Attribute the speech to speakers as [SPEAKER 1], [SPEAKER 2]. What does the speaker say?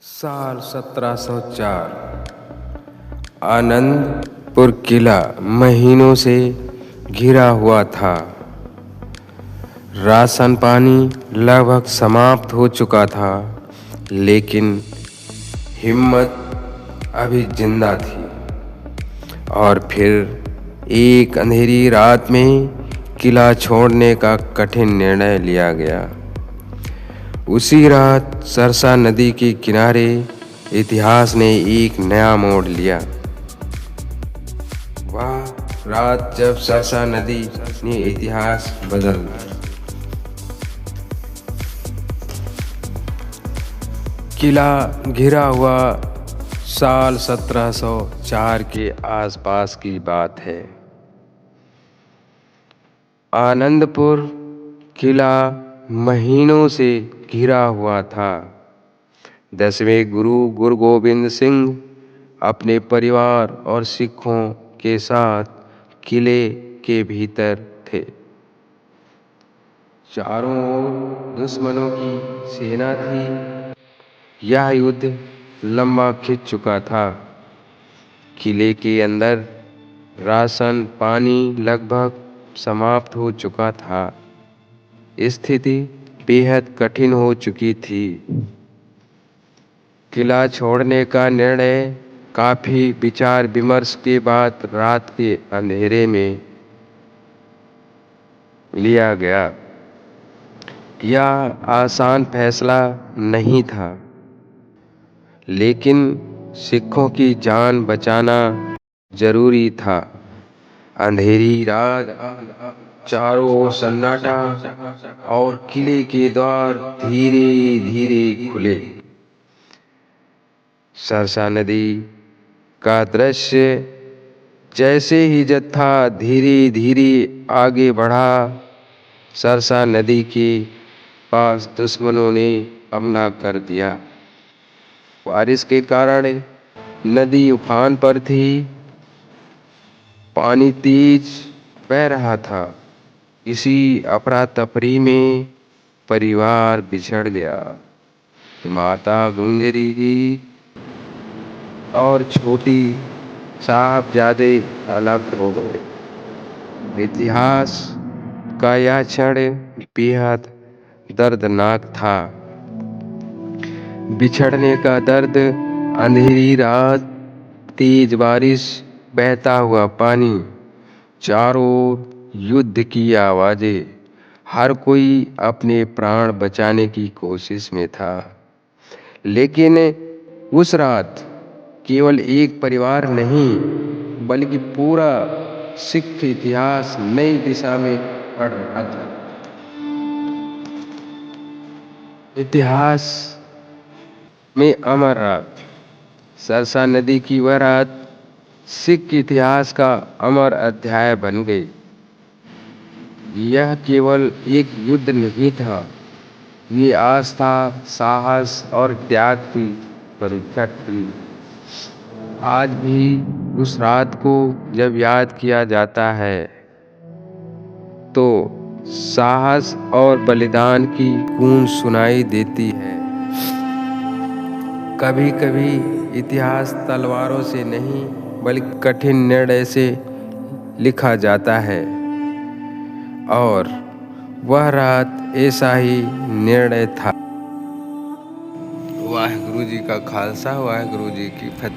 [SPEAKER 1] साल 1704। आनंदपुर किला महीनों से घिरा हुआ था। राशन पानी लगभग समाप्त हो चुका था, लेकिन हिम्मत अभी जिंदा थी। और फिर एक अंधेरी रात में किला छोड़ने का कठिन निर्णय लिया गया। उसी रात सरसा नदी के किनारे इतिहास ने एक नया मोड़ लिया। वह रात जब सरसा नदी ने इतिहास बदल दिया। किला घिरा हुआ साल 1704 के आसपास की बात है। आनंदपुर किला महीनों से घिरा हुआ था। 10वें गुरु गोबिंद सिंह अपने परिवार और सिखों के साथ किले के भीतर थे। चारों ओर दुश्मनों की सेना थी। यह युद्ध लंबा खिंच चुका था। किले के अंदर राशन पानी लगभग समाप्त हो चुका था। स्थिति बेहद कठिन हो चुकी थी। किला छोड़ने का निर्णय काफी विचार विमर्श के बाद रात के अंधेरे में लिया गया। यह आसान फैसला नहीं था, लेकिन सिखों की जान बचाना जरूरी था। अंधेरी रात, चारों ओर सन्नाटा और किले के द्वार धीरे धीरे खुले। सरसा नदी का दृश्य जैसे ही जत्था धीरे धीरे आगे बढ़ा, सरसा नदी के पास दुश्मनों ने हमला कर दिया। बारिश के कारण नदी उफान पर थी। पानी तेज बह रहा था। इसी अफरा तफरी में परिवार बिछड़ गया। माता गुंजरी जी और छोटी साहबजादे अलग हो गए। इतिहास का यह क्षण बेहद दर्दनाक था। बिछड़ने का दर्द, अंधेरी रात, तेज बारिश, बहता हुआ पानी, चारों ओर युद्ध की आवाजें। हर कोई अपने प्राण बचाने की कोशिश में था। लेकिन उस रात केवल एक परिवार नहीं, बल्कि पूरा सिख इतिहास नई दिशा में बढ़ रहा था। इतिहास में अमर रात। सरसा नदी की वह रात सिख इतिहास का अमर अध्याय बन गई। यह केवल एक युद्ध नहीं था, ये आस्था, साहस और त्याग की परीक्षा थी। आज भी उस रात को जब याद किया जाता है, तो साहस और बलिदान की गूंज सुनाई देती है। कभी कभी इतिहास तलवारों से नहीं, बल्कि कठिन निर्णय से लिखा जाता है। और वह रात ऐसा ही निर्णय था। वाहिगुरु जी का खालसा, वाहिगुरु जी की फतेह।